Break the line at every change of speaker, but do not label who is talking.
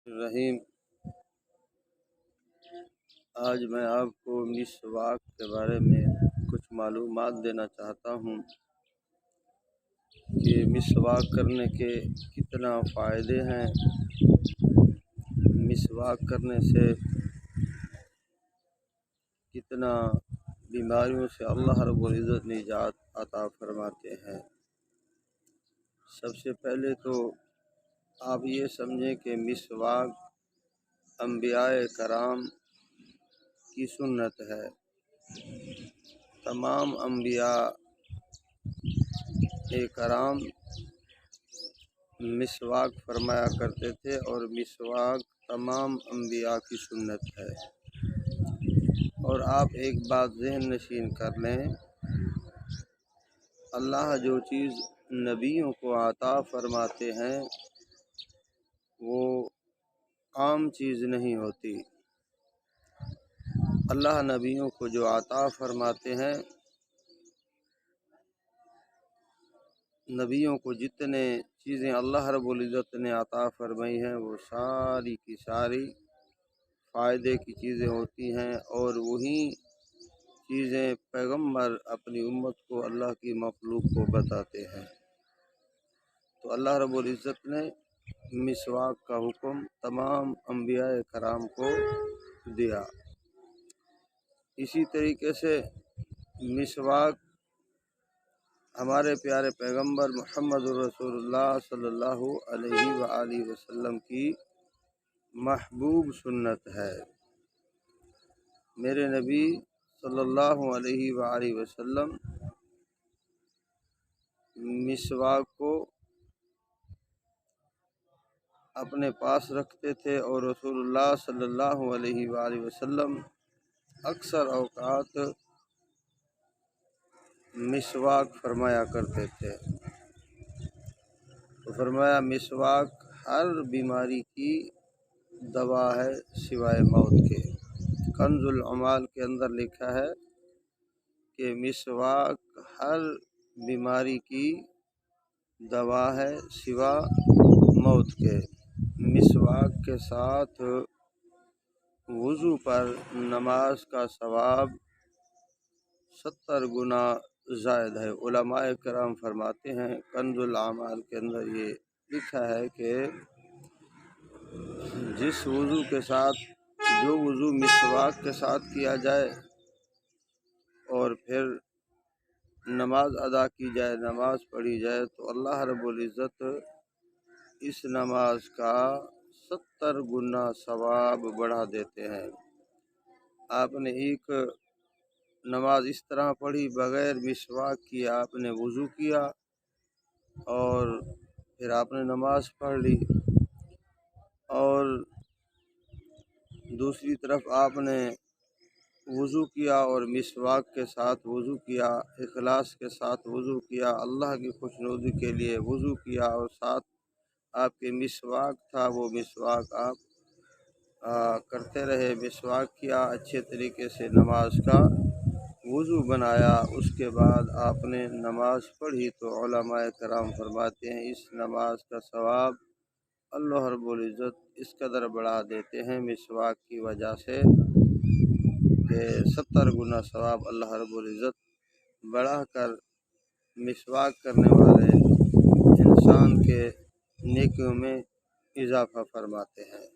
رحیم، آج میں آپ کو مسواک کے بارے میں کچھ معلومات دینا چاہتا ہوں کہ مسواک کرنے کے کتنا فائدے ہیں، مسواک کرنے سے کتنا بیماریوں سے اللہ رب العزت نجات عطا فرماتے ہیں۔ سب سے پہلے تو آپ یہ سمجھیں کہ مسواک انبیاء کرام کی سنت ہے۔ تمام انبیاء کرام مسواک فرمایا کرتے تھے اور مسواک تمام انبیاء کی سنت ہے۔ اور آپ ایک بات ذہن نشین کر لیں، اللہ جو چیز نبیوں کو عطا فرماتے ہیں وہ عام چیز نہیں ہوتی۔ اللہ نبیوں کو جو عطا فرماتے ہیں، نبیوں کو جتنے چیزیں اللہ رب العزت نے عطا فرمائی ہیں وہ ساری کی ساری فائدے کی چیزیں ہوتی ہیں، اور وہی چیزیں پیغمبر اپنی امت کو، اللہ کی مخلوق کو بتاتے ہیں۔ تو اللہ رب العزت نے مسواک کا حکم تمام انبیاء کرام کو دیا۔ اسی طریقے سے مسواک ہمارے پیارے پیغمبر محمد رسول اللہ صلی اللہ علیہ وآلہ وسلم کی محبوب سنت ہے۔ میرے نبی صلی اللہ علیہ وآلہ وسلم مسواک کو اپنے پاس رکھتے تھے، اور رسول اللہ صلی اللہ علیہ وآلہ وسلم اکثر اوقات مسواک فرمایا کرتے تھے۔ تو فرمایا مسواک ہر بیماری کی دوا ہے سوائے موت کے۔ کنز العمال کے اندر لکھا ہے کہ مسواک ہر بیماری کی دوا ہے سوا موت کے۔ مسواک کے ساتھ وضو پر نماز کا ثواب 70 گنا زائد ہے۔ علماء کرام فرماتے ہیں، کنز العمال کے اندر یہ لکھا ہے کہ جس وضو کے ساتھ، جو وضو مسواک کے ساتھ کیا جائے اور پھر نماز ادا کی جائے، نماز پڑھی جائے، تو اللہ رب العزت اس نماز کا 70 گنا ثواب بڑھا دیتے ہیں۔ آپ نے ایک نماز اس طرح پڑھی بغیر مسواک کیا، آپ نے وضو کیا اور پھر آپ نے نماز پڑھ لی، اور دوسری طرف آپ نے وضو کیا اور مسواک کے ساتھ وضو کیا، اخلاص کے ساتھ وضو کیا، اللہ کی خوشنودی کے لیے وضو کیا، اور ساتھ آپ کے مسواک تھا، وہ مسواک آپ کرتے رہے، مسواک کیا، اچھے طریقے سے نماز کا وضو بنایا، اس کے بعد آپ نے نماز پڑھی، تو علماء کرام فرماتے ہیں اس نماز کا ثواب اللہ رب العزت اس قدر بڑھا دیتے ہیں مسواک کی وجہ سے کہ 70 گنا ثواب اللہ رب العزت بڑھا کر مسواک کرنے والے انسان کے نیکیوں میں اضافہ فرماتے ہیں۔